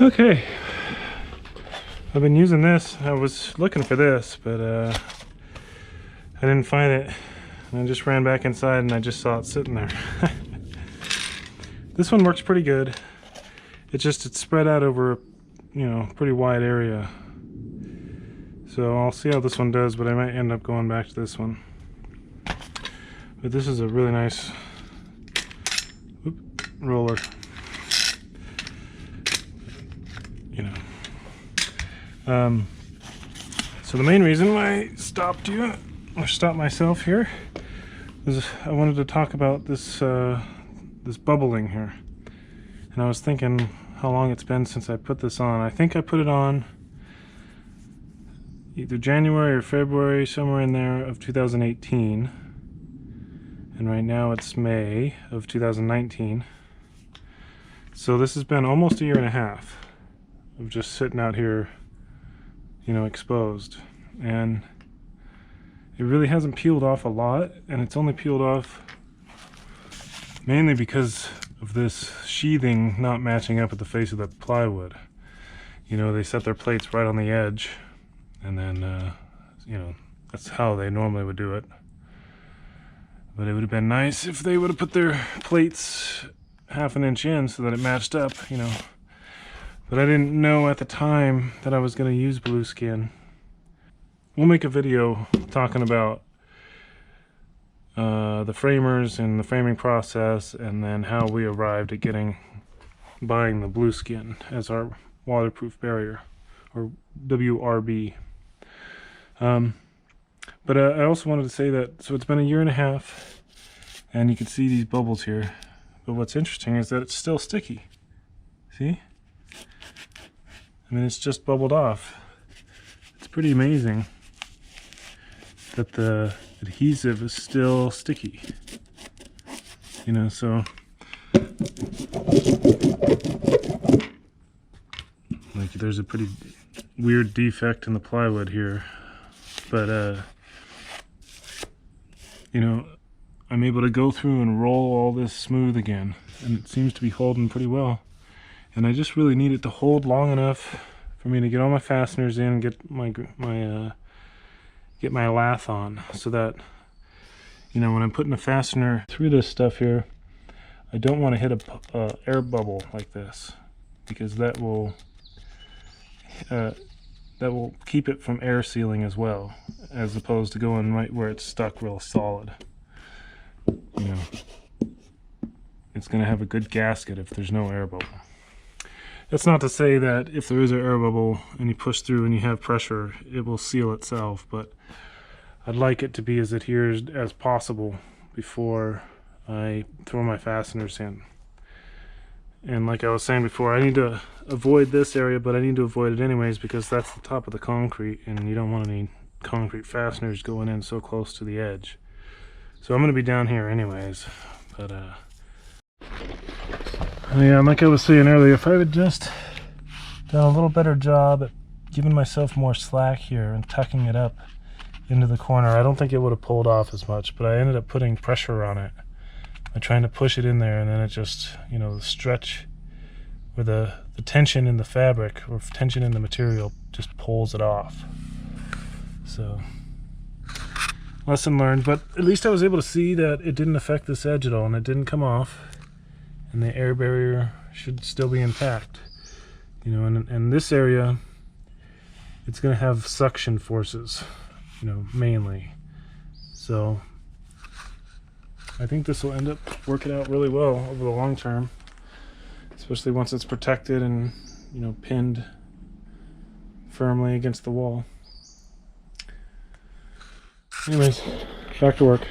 Okay, I've been using this. I was looking for this, but I didn't find it. And I just ran back inside and I just saw it sitting there. This one works pretty good. It's spread out over, you know, pretty wide area. So I'll see how this one does, but I might end up going back to this one. But this is a really nice roller. You know. So the main reason why I stopped you, or stopped myself here, is I wanted to talk about this this bubbling here. And I was thinking how long it's been since I put this on. I think I put it on either January or February, somewhere in there, of 2018. And right now it's May of 2019. So this has been almost a year and a half of just sitting out here, you know, exposed. And it really hasn't peeled off a lot, and it's only peeled off mainly because of this sheathing not matching up with the face of the plywood. You know, they set their plates right on the edge, and then, you know, that's how they normally would do it. But it would have been nice if they would have put their plates half an inch in so that it matched up, you know. But I didn't know at the time that I was going to use Blueskin. We'll make a video talking about the framers and the framing process, and then how we arrived at buying the Blueskin as our waterproof barrier, or WRB. But I also wanted to say that, so it's been a year and a half, and you can see these bubbles here. But what's interesting is that it's still sticky. See? I mean, it's just bubbled off. It's pretty amazing that the adhesive is still sticky. You know, so like there's a pretty weird defect in the plywood here. But you know, I'm able to go through and roll all this smooth again, and it seems to be holding pretty well. And I just really need it to hold long enough for me to get all my fasteners in, get my lath on, so that, you know, when I'm putting a fastener through this stuff here, I don't want to hit a air bubble like this, because that will keep it from air sealing as well, as opposed to going right where it's stuck real solid. You know, it's going to have a good gasket if there's no air bubble. That's not to say that if there is an air bubble and you push through and you have pressure, it will seal itself, but I'd like it to be as adhered as possible before I throw my fasteners in. And like I was saying before, I need to avoid this area, but I need to avoid it anyways, because that's the top of the concrete, and you don't want any concrete fasteners going in so close to the edge. So I'm going to be down here anyways. But yeah, like I was saying earlier, if I would just done a little better job at giving myself more slack here and tucking it up into the corner, I don't think it would have pulled off as much. But I ended up putting pressure on it. I'm trying to push it in there, and then it just, you know, the stretch, or the tension in the fabric, or tension in the material, just pulls it off. So, lesson learned. But at least I was able to see that it didn't affect this edge at all, and it didn't come off, and the air barrier should still be intact. You know, and this area, it's going to have suction forces, you know, mainly. So I think this will end up working out really well over the long term, especially once it's protected and, you know, pinned firmly against the wall. Anyways, back to work.